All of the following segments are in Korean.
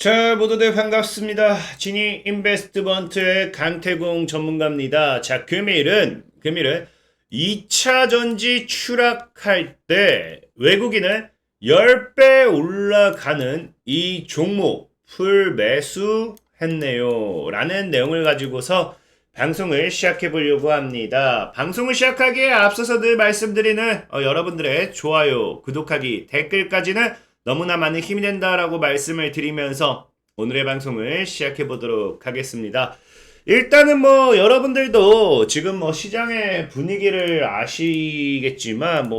자, 모두들 반갑습니다. 지니 인베스트먼트의 강태공 전문가입니다. 자, 금일은 2차 전지 추락할 때 외국인은 10배 올라가는 이 종목 풀 매수했네요. 라는 내용을 가지고서 방송을 시작해 보려고 합니다. 방송을 시작하기에 앞서서 늘 말씀드리는 여러분들의 좋아요, 구독하기, 댓글까지는 너무나 많은 힘이 된다라고 말씀을 드리면서 오늘의 방송을 시작해 보도록 하겠습니다. 일단은 여러분들도 지금 시장의 분위기를 아시겠지만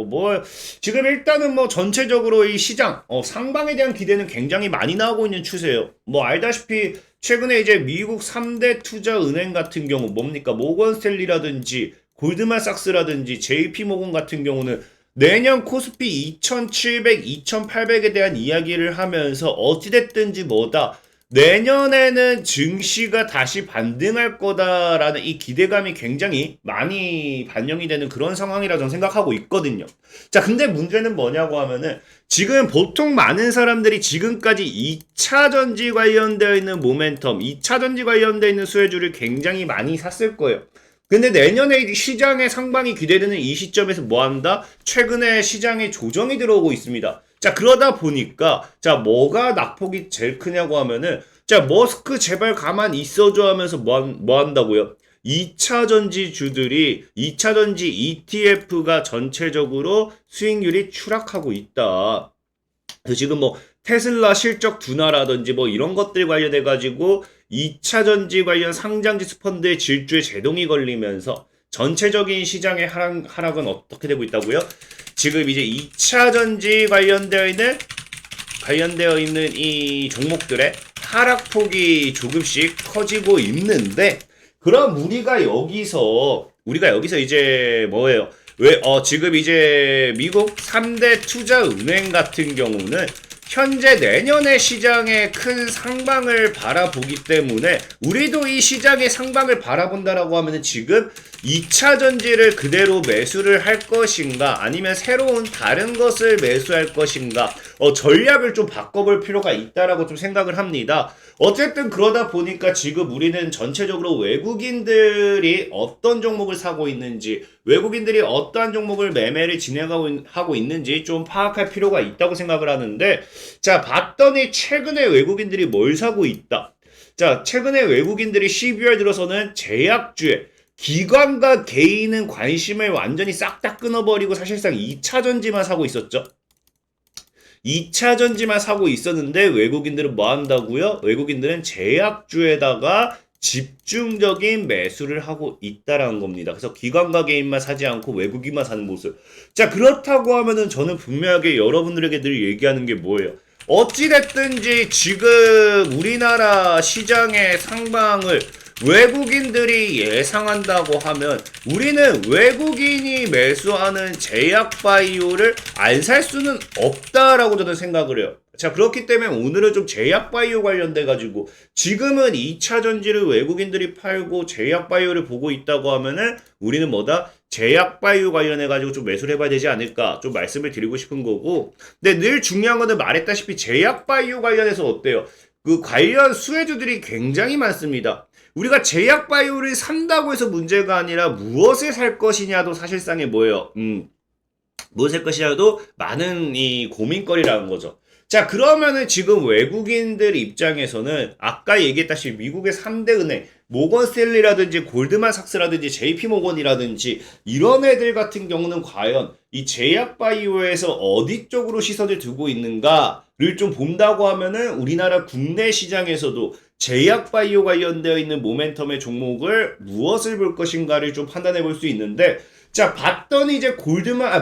지금 일단은 전체적으로 이 시장 상방에 대한 기대는 굉장히 많이 나오고 있는 추세예요. 알다시피 최근에 이제 미국 3대 투자 은행 같은 경우 뭡니까? 모건 스탠리라든지 골드만삭스라든지 JP 모건 같은 경우는 내년 코스피 2700, 2800에 대한 이야기를 하면서 어찌됐든지 내년에는 증시가 다시 반등할 거다라는 이 기대감이 굉장히 많이 반영이 되는 그런 상황이라 저는 생각하고 있거든요. 자, 근데 문제는 뭐냐고 하면은 지금 보통 많은 사람들이 지금까지 2차 전지 관련되어 있는 모멘텀, 2차 전지 관련되어 있는 수혜주를 굉장히 많이 샀을 거예요. 근데 내년에 시장의 상방이 기대되는 이 시점에서 뭐한다? 최근에 시장에 조정이 들어오고 있습니다. 자, 그러다 보니까 뭐가 낙폭이 제일 크냐고 하면은 머스크 제발 가만히 있어줘 하면서 뭐 한다고요? 2차 전지주들이 2차 전지 ETF가 전체적으로 수익률이 추락하고 있다. 그래서 지금 테슬라 실적 둔화라든지 이런 것들 관련해 가지고 2차 전지 관련 상장지수 펀드의 질주에 제동이 걸리면서 전체적인 시장의 하락은 어떻게 되고 있다고요? 지금 이제 2차 전지 관련되어 있는 이 종목들의 하락폭이 조금씩 커지고 있는데, 그럼 우리가 여기서 이제 뭐예요? 지금 이제 미국 3대 투자 은행 같은 경우는 현재 내년의 시장의 큰 상방을 바라보기 때문에 우리도 이 시장의 상방을 바라본다라고 하면 지금 2차 전지를 그대로 매수를 할 것인가 아니면 새로운 다른 것을 매수할 것인가 전략을 좀 바꿔볼 필요가 있다라고 좀 생각을 합니다. 어쨌든 그러다 보니까 지금 우리는 전체적으로 외국인들이 어떤 종목을 사고 있는지, 외국인들이 어떠한 종목을 매매를 진행하고 있는지 좀 파악할 필요가 있다고 생각을 하는데, 자, 봤더니 최근에 외국인들이 뭘 사고 있다. 자, 최근에 외국인들이 12월 들어서는 제약주에 기관과 개인은 관심을 완전히 싹 다 끊어버리고 사실상 2차 전지만 사고 있었죠. 2차 전지만 사고 있었는데 외국인들은 뭐 한다고요? 외국인들은 제약주에다가 집중적인 매수를 하고 있다라는 겁니다. 그래서 기관과 개인만 사지 않고 외국인만 사는 모습. 자, 그렇다고 하면은 저는 분명하게 여러분들에게 늘 얘기하는 게 뭐예요? 어찌됐든지 지금 우리나라 시장의 상방을 외국인들이 예상한다고 하면 우리는 외국인이 매수하는 제약바이오를 안 살 수는 없다라고 저는 생각을 해요. 자, 그렇기 때문에 오늘은 좀 제약바이오 관련돼 가지고 지금은 2차 전지를 외국인들이 팔고 제약바이오를 보고 있다고 하면은 우리는 제약바이오 관련해 가지고 좀 매수를 해봐야 되지 않을까 좀 말씀을 드리고 싶은 거고, 근데 늘 중요한 거는 말했다시피 제약바이오 관련해서 어때요? 그 관련 수혜주들이 굉장히 많습니다. 우리가 제약바이오를 산다고 해서 문제가 아니라 무엇을 살 것이냐도 사실상의 뭐예요? 무엇을 살 것이냐도 많은 이 고민거리라는 거죠. 자, 그러면은 지금 외국인들 입장에서는 아까 얘기했다시피 미국의 3대 은행, 모건 스탠리라든지 골드만삭스라든지 JP 모건이라든지 이런 애들 같은 경우는 과연 이 제약바이오에서 어디 쪽으로 시선을 두고 있는가를 좀 본다고 하면은 우리나라 국내 시장에서도 제약바이오 관련되어 있는 모멘텀의 종목을 무엇을 볼 것인가를 좀 판단해 볼 수 있는데, 자, 봤더니 이제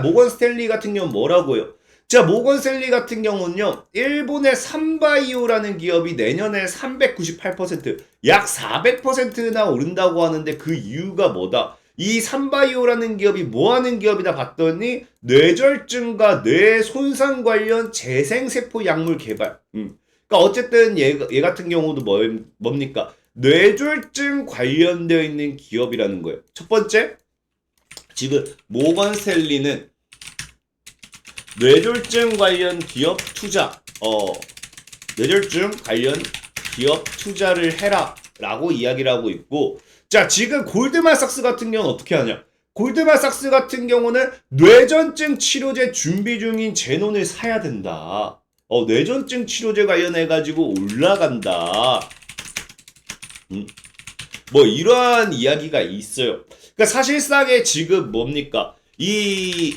모건 스탠리 같은 경우는 뭐라고요? 자, 모건 스탠리 같은 경우는요, 일본의 삼바이오라는 기업이 내년에 398%, 약 400%나 오른다고 하는데 그 이유가 뭐다? 이 삼바이오라는 기업이 뭐 하는 기업이다 봤더니 뇌졸중과 뇌 손상 관련 재생세포 약물 개발. 그러니까 어쨌든 얘 같은 경우도 뭡니까? 뇌졸중 관련되어 있는 기업이라는 거예요. 첫 번째, 지금 모건 스탠리는 뇌졸중 관련 기업 투자, 뇌졸중 관련 기업 투자를 해라 라고 이야기를 하고 있고, 자, 지금 골드만삭스 같은 경우는 어떻게 하냐? 골드만삭스 같은 경우는 뇌전증 치료제 준비 중인 제논을 사야 된다. 뇌전증 치료제 관련해가지고 올라간다. 뭐 이러한 이야기가 있어요. 그러니까 사실상에 지금 뭡니까? 이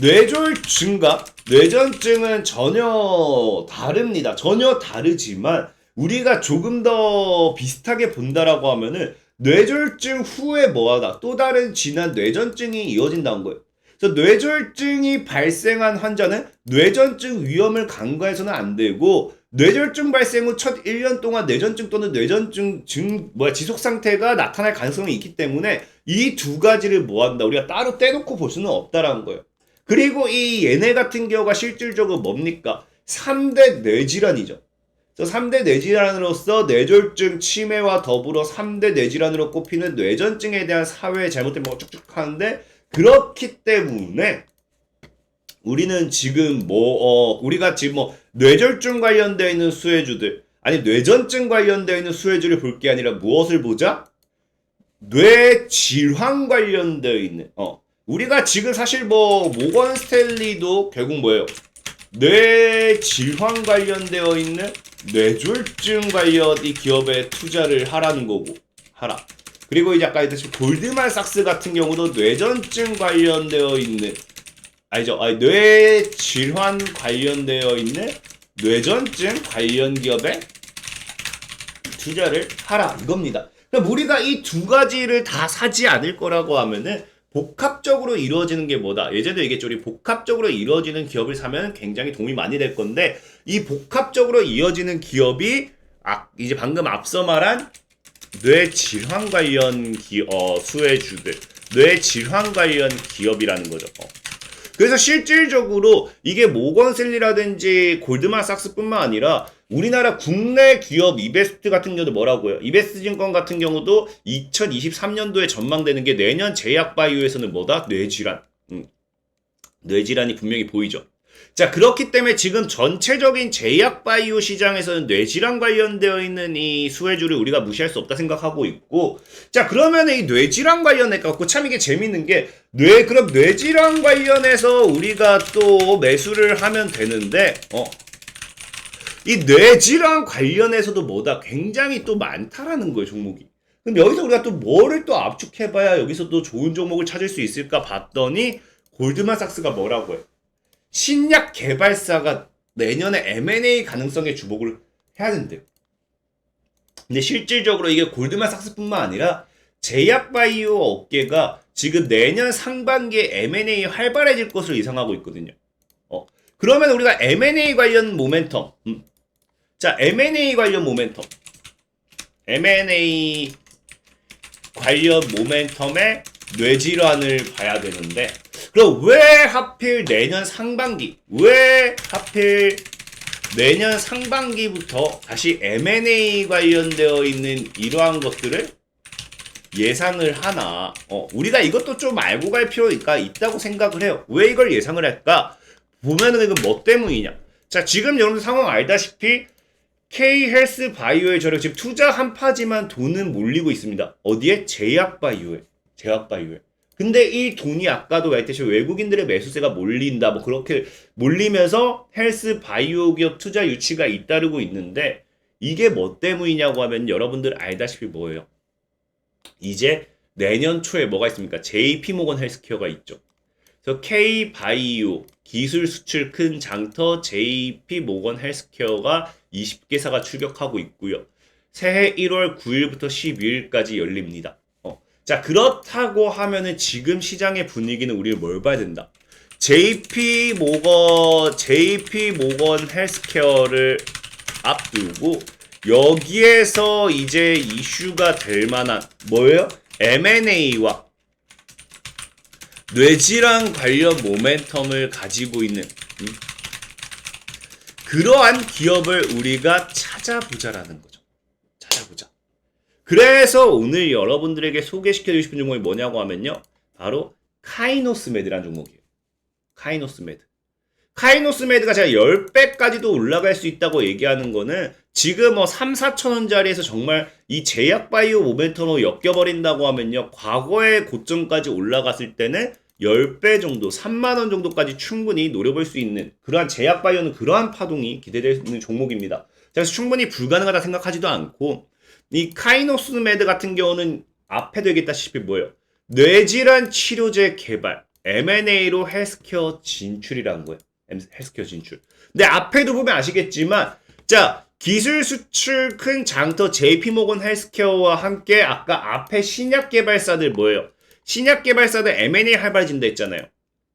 뇌졸중과 뇌전증은 전혀 다릅니다. 전혀 다르지만 우리가 조금 더 비슷하게 본다라고 하면은 뇌졸중 후에 뭐하다 또 다른 진한 뇌전증이 이어진다는 거예요. 그래서 뇌졸중이 발생한 환자는 뇌전증 위험을 간과해서는 안 되고, 뇌졸중 발생 후 첫 1년 동안 뇌전증 또는 뇌전증 지속 상태가 나타날 가능성이 있기 때문에 이 두 가지를 뭐한다 우리가 따로 떼놓고 볼 수는 없다라는 거예요. 그리고 이 얘네 같은 경우가 실질적으로 뭡니까? 3대 뇌질환이죠. 그래서 3대 뇌질환으로서 뇌졸중 치매와 더불어 3대 뇌질환으로 꼽히는 뇌전증에 대한 사회의 잘못된 뭐가 쭉쭉 하는데, 그렇기 때문에 우리는 지금 우리가 지금 뇌졸중 관련되어 있는 수혜주들, 아니 뇌전증 관련되어 있는 수혜주를 볼 게 아니라 무엇을 보자? 뇌질환 관련되어 있는 우리가 지금 사실 모건 스탠리도 결국 뭐예요? 뇌질환 관련되어 있는 뇌졸중 관련 이 기업에 투자를 하라는 거고, 하라. 그리고 이제 아까 했듯이 골드만삭스 같은 경우도 뇌전증 관련되어 있는, 뇌질환 관련되어 있는 뇌전증 관련 기업에 투자를 하라 이겁니다. 그럼 우리가 이 두 가지를 다 사지 않을 거라고 하면은 복합적으로 이루어지는 게 뭐다? 예전에도 얘기했죠. 우리 복합적으로 이루어지는 기업을 사면 굉장히 도움이 많이 될 건데, 이 복합적으로 이어지는 기업이 이제 방금 앞서 말한 뇌질환 관련 수혜주들, 뇌질환 관련 기업이라는 거죠. 그래서 실질적으로 이게 모건슬리라든지 골드만삭스뿐만 아니라 우리나라 국내 기업 이베스트 같은 경우도 뭐라고요? 이베스트 증권 같은 경우도 2023년도에 전망되는 게 내년 제약바이오에서는 뭐다? 뇌질환. 뇌질환이 분명히 보이죠. 자, 그렇기 때문에 지금 전체적인 제약바이오 시장에서는 뇌질환 관련되어 있는 이 수혜주를 우리가 무시할 수 없다 생각하고 있고, 자, 그러면 이 뇌질환 관련해갖고 참 이게 재밌는 게, 그럼 뇌질환 관련해서 우리가 또 매수를 하면 되는데, 이 뇌질환 관련해서도 뭐다? 굉장히 또 많다라는 거예요, 종목이. 그럼 여기서 우리가 또 뭐를 또 압축해봐야 여기서 또 좋은 종목을 찾을 수 있을까 봤더니, 골드만삭스가 뭐라고 해요? 신약 개발사가 내년에 M&A 가능성에 주목을 해야 된대요. 근데 실질적으로 이게 골드만삭스뿐만 아니라 제약바이오 업계가 지금 내년 상반기에 M&A 활발해질 것으로 예상하고 있거든요. 그러면 우리가 M&A 관련 모멘텀, 자, M&A 관련 모멘텀, M&A 관련 모멘텀의 뇌질환을 봐야 되는데, 그럼 왜 하필 내년 상반기부터 다시 M&A 관련되어 있는 이러한 것들을 예상을 하나? 우리가 이것도 좀 알고 갈 필요가 있다고 생각을 해요. 왜 이걸 예상을 할까? 보면은 이건 뭐 때문이냐? 자, 지금 여러분들 상황 알다시피 K-헬스 바이오에 저렇게 지금 투자 한파지만 돈은 몰리고 있습니다. 어디에? 제약바이오에. 근데 이 돈이 아까도 말했듯이 외국인들의 매수세가 몰린다, 그렇게 몰리면서 헬스 바이오 기업 투자 유치가 잇따르고 있는데, 이게 뭐 때문이냐고 하면 여러분들 알다시피 뭐예요? 이제 내년 초에 뭐가 있습니까? JP모건 헬스케어가 있죠. 그래서 K-바이오 기술 수출 큰 장터 JP모건 헬스케어가 20개사가 출격하고 있고요. 새해 1월 9일부터 12일까지 열립니다. 자, 그렇다고 하면은 지금 시장의 분위기는 우리가 뭘 봐야 된다? JP모건 헬스케어를 앞두고 여기에서 이제 이슈가 될 만한 뭐예요? M&A와 뇌질환 관련 모멘텀을 가지고 있는 그러한 기업을 우리가 찾아보자라는 거죠. 찾아보자. 그래서 오늘 여러분들에게 소개시켜드리고 싶은 종목이 뭐냐고 하면요, 바로 카이노스메드라는 종목이에요. 카이노스메드. 카이노스메드가 제가 10배까지도 올라갈 수 있다고 얘기하는 거는 지금 3, 4천 원짜리에서 정말 이 제약바이오 모멘텀으로 엮여버린다고 하면요. 과거의 고점까지 올라갔을 때는 10배 정도, 3만 원 정도까지 충분히 노려볼 수 있는 그러한 제약바이오는 그러한 파동이 기대되는 종목입니다. 그래서 충분히 불가능하다 생각하지도 않고 이 카이노스메드 같은 경우는 앞에도 얘기했다시피 뭐예요? 뇌질환 치료제 개발, M&A로 헬스케어 진출이라는 거예요. 헬스케어 진출. 근데 앞에도 보면 아시겠지만 자 기술 수출 큰 장터 JP모건 헬스케어와 함께 아까 앞에 신약 개발사들 뭐예요? 신약 개발사들 M&A 활발해진다 했잖아요.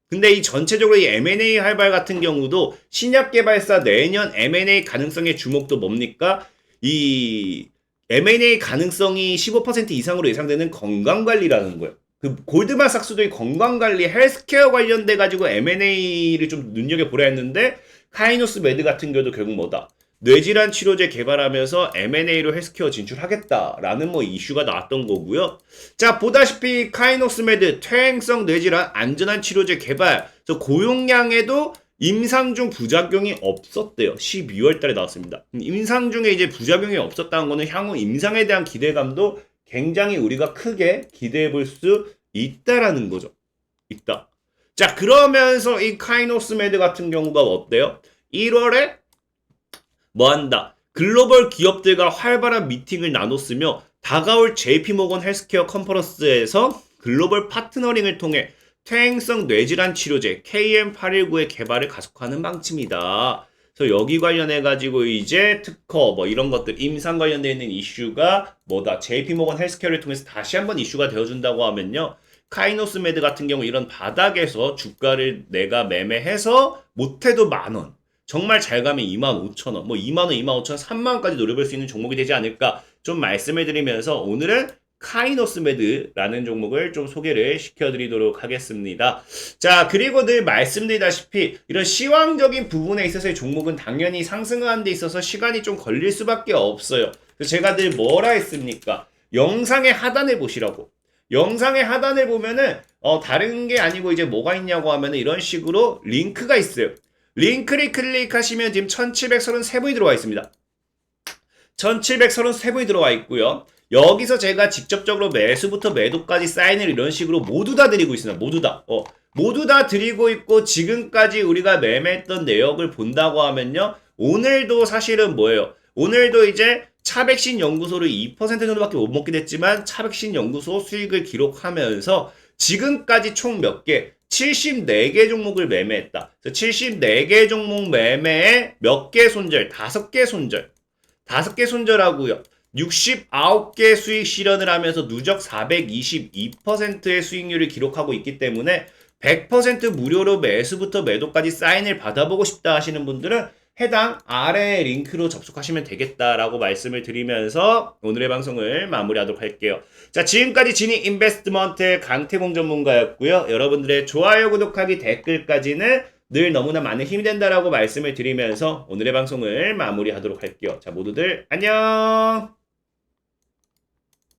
근데 이 전체적으로 이 M&A 활발 같은 경우도 신약 개발사 내년 M&A 가능성의 주목도 뭡니까? 이 M&A 가능성이 15% 이상으로 예상되는 건강관리라는 거예요. 그 골드만삭스도 이 건강관리 헬스케어 관련돼 가지고 M&A를 좀 눈여겨보려 했는데 카이노스메드 같은 경우도 결국 뭐다? 뇌질환 치료제 개발하면서 M&A로 헬스케어 진출하겠다라는 이슈가 나왔던 거고요. 자, 보다시피 카이노스메드 퇴행성 뇌질환 안전한 치료제 개발. 그래서 고용량에도 임상 중 부작용이 없었대요. 12월 달에 나왔습니다. 임상 중에 이제 부작용이 없었다는 거는 향후 임상에 대한 기대감도 굉장히 우리가 크게 기대해 볼 수 있다라는 거죠. 있다. 자, 그러면서 이 카이노스메드 같은 경우가 어때요? 1월에 뭐 한다? 글로벌 기업들과 활발한 미팅을 나눴으며 다가올 JP모건 헬스케어 컨퍼런스에서 글로벌 파트너링을 통해 퇴행성 뇌질환 치료제 KM819의 개발을 가속화하는 방침이다. 그래서 여기 관련해 가지고 이제 특허 이런 것들 임상 관련되어 있는 이슈가 뭐다? JP모건 헬스케어를 통해서 다시 한번 이슈가 되어준다고 하면요. 카이노스메드 같은 경우 이런 바닥에서 주가를 내가 매매해서 못해도 만원. 정말 잘 가면 25,000원, 2만원, 25,000원, 3만원까지 노려볼 수 있는 종목이 되지 않을까 좀 말씀을 드리면서 오늘은 카이노스메드라는 종목을 좀 소개를 시켜드리도록 하겠습니다. 자, 그리고 늘 말씀드리다시피 이런 시황적인 부분에 있어서의 종목은 당연히 상승하는 데 있어서 시간이 좀 걸릴 수밖에 없어요. 그래서 제가 늘 뭐라 했습니까? 영상의 하단을 보시라고. 영상의 하단을 보면은 다른 게 아니고 이제 뭐가 있냐고 하면은 이런 식으로 링크가 있어요. 링크를 클릭하시면 지금 1733분이 들어와 있습니다. 1733분이 들어와 있고요. 여기서 제가 직접적으로 매수부터 매도까지 사인을 이런 식으로 모두 다 드리고 있습니다. 모두 다. 모두 다 드리고 있고 지금까지 우리가 매매했던 내역을 본다고 하면요. 오늘도 사실은 뭐예요? 오늘도 이제 차백신 연구소를 2% 정도밖에 못 먹게 됐지만 차백신 연구소 수익을 기록하면서 지금까지 총 몇 개? 74개 종목을 매매했다. 74개 종목 매매에 몇 개 손절? 5개 손절. 5개 손절하고요. 69개 수익 실현을 하면서 누적 422%의 수익률을 기록하고 있기 때문에 100% 무료로 매수부터 매도까지 사인을 받아보고 싶다 하시는 분들은 해당 아래 링크로 접속하시면 되겠다라고 말씀을 드리면서 오늘의 방송을 마무리하도록 할게요. 자, 지금까지 지니 인베스트먼트 강태공 전문가였고요. 여러분들의 좋아요, 구독하기, 댓글까지는 늘 너무나 많은 힘이 된다라고 말씀을 드리면서 오늘의 방송을 마무리하도록 할게요. 자, 모두들 안녕!